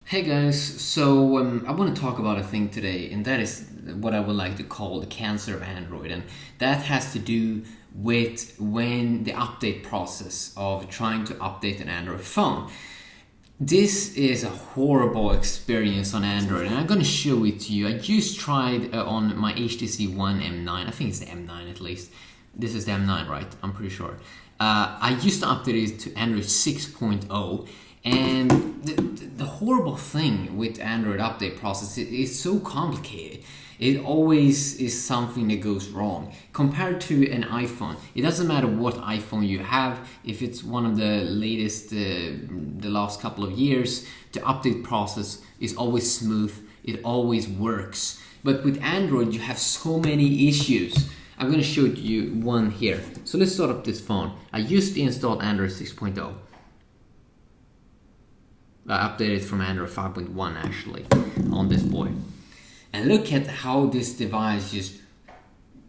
Hey guys, so I want to talk about a thing today, and that is what I would like to call the cancer of Android, and that has to do with when the update process of trying to update an Android phone. This is a horrible experience on Android, and I'm going to show it to you. I just tried on my HTC One M9. I think it's the M9 at least. This is the M9, right? I'm pretty sure. I used to update it to Android 6.0, and the horrible thing with Android update process is so complicated. It always is something that goes wrong compared to an iPhone. It doesn't matter what iPhone you have. If it's one of the latest, the last couple of years, the update process is always smooth. It always works. But with Android, you have so many issues. I'm going to show you one here. So let's start up this phone. I used to install Android 6.0. I updated from Android 5.1 actually on this boy. And look at how this device just,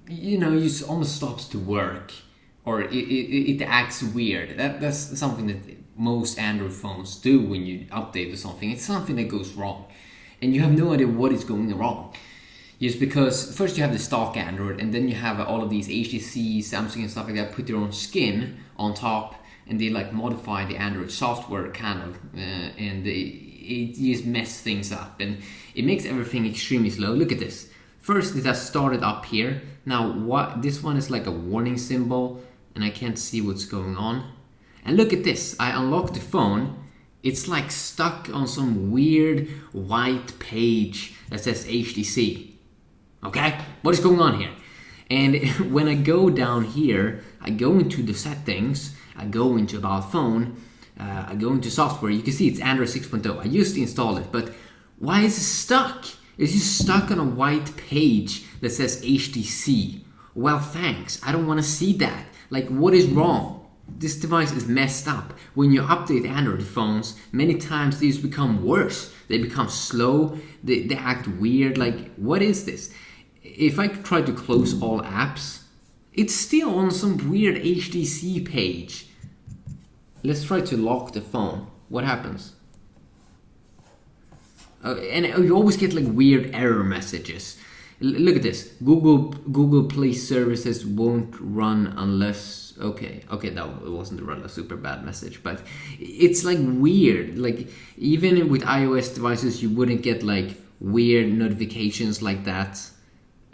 just almost stops to work, or it acts weird. That's something that most Android phones do when you update to something. It's something that goes wrong, and you have no idea what is going wrong. Just because first you have the stock Android, and then you have all of these HTC, Samsung, and stuff like that put their own skin on top, and they like modify the Android software kind of, and it just mess things up, and it makes everything extremely slow. Look at this. First it has started up here. Now what? This one is like a warning symbol, and I can't see what's going on. And look at this. I unlocked the phone. It's like stuck on some weird white page that says HTC. Okay, what is going on here? And when I go down here, I go into the settings, I go into about phone, I go into software. You can see it's Android 6.0. I used to install it, but why is it stuck? It's just stuck on a white page that says HTC. Well, thanks. I don't want to see that. Like, what is wrong? This device is messed up. When you update Android phones, many times these become worse. They become slow. They act weird. Like, what is this? If I try to close all apps, it's still on some weird HTC page. Let's try to lock the phone. What happens? And you always get like weird error messages. Look at this. Google Play services won't run unless. Okay, that wasn't a super bad message, but it's like weird. Like even with iOS devices, you wouldn't get like weird notifications like that.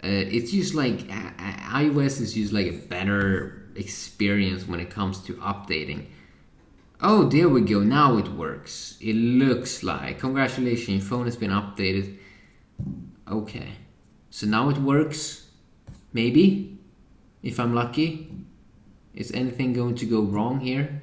It's just like iOS is just like a better experience when it comes to updating. Oh, there we go. Now it works. It looks like. Congratulations, your phone has been updated. Okay. So now it works. Maybe. If I'm lucky. Is anything going to go wrong here?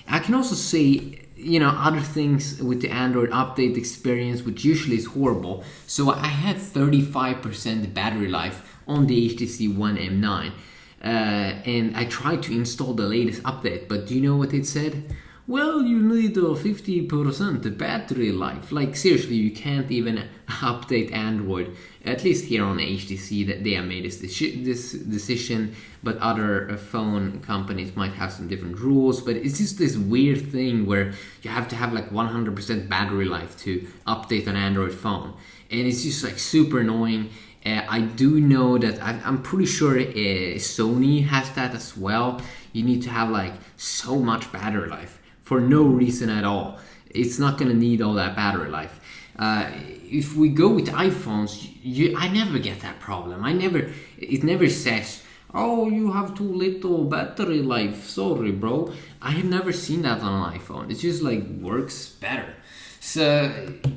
I can also say, other things with the Android update experience, which usually is horrible. So I had 35% battery life on the HTC One M9. And I tried to install the latest update, but do you know what it said? Well, you need a 50% battery life. Like seriously, you can't even update Android. At least here on HTC, that they have made this decision, but other phone companies might have some different rules. But it's just this weird thing where you have to have like 100% battery life to update an Android phone, and it's just like super annoying. I do know that I'm pretty sure Sony has that as well. You need to have like so much battery life for no reason at all. It's not going to need all that battery life. If we go with iPhones, I never get that problem. It never says, oh, you have too little battery life. Sorry, bro. I have never seen that on an iPhone. It just like works better. So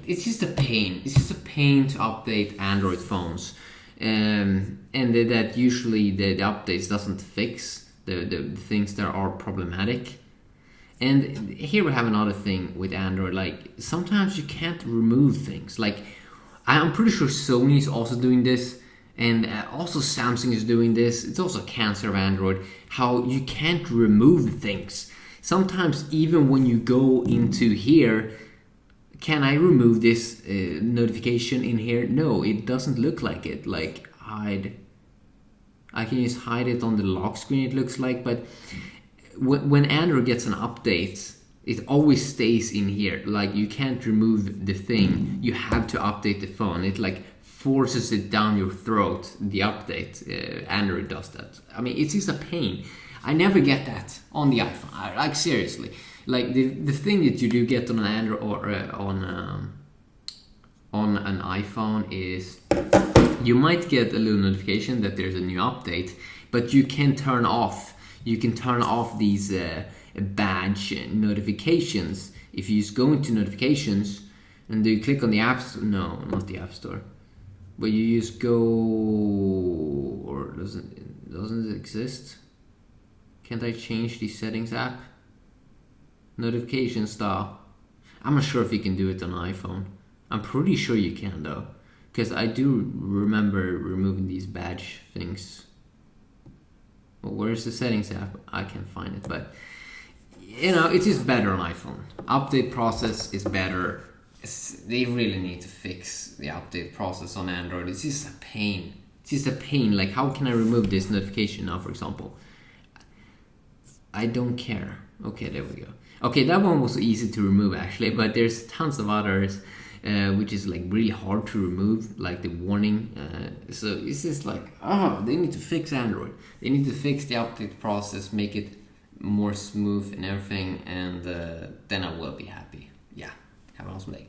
it's just a pain. It's just a pain to update Android phones, and that usually the updates doesn't fix the things that are problematic. And here we have another thing with Android. Like sometimes you can't remove things. Like I'm pretty sure Sony is also doing this, and also Samsung is doing this. It's also a cancer of Android. How you can't remove things. Sometimes even when you go into here. Can I remove this notification in here? No, it doesn't look like it. Like hide. I can just hide it on the lock screen, it looks like. But when Android gets an update, It always stays in here. Like you can't remove the thing. You have to update the phone. It like forces it down your throat. The update, Android does that. I mean, it's just a pain. I never get that on the iPhone. Like seriously, like the thing that you do get on an Android or on an iPhone is you might get a little notification that there's a new update, but you can turn off. You can turn off these badge notifications. If you just go into notifications and you click on the app store, no, not the app store, but you just go, or doesn't it exist? Can't I change the settings app? Notification style. I'm not sure if you can do it on iPhone. I'm pretty sure you can though, because I do remember removing these badge things. Well, where's the settings app? I can't find it, but you know, it is better on iPhone. Update process is better. They really need to fix the update process on Android. It's just a pain. It's just a pain. Like, how can I remove this notification now, for example? I don't care. Okay, there we go. Okay, that one was easy to remove actually, but there's tons of others which is like really hard to remove, like the warning. So it's just like, they need to fix Android. They need to fix the update process, make it more smooth and everything, and then I will be happy. Yeah, have an awesome day.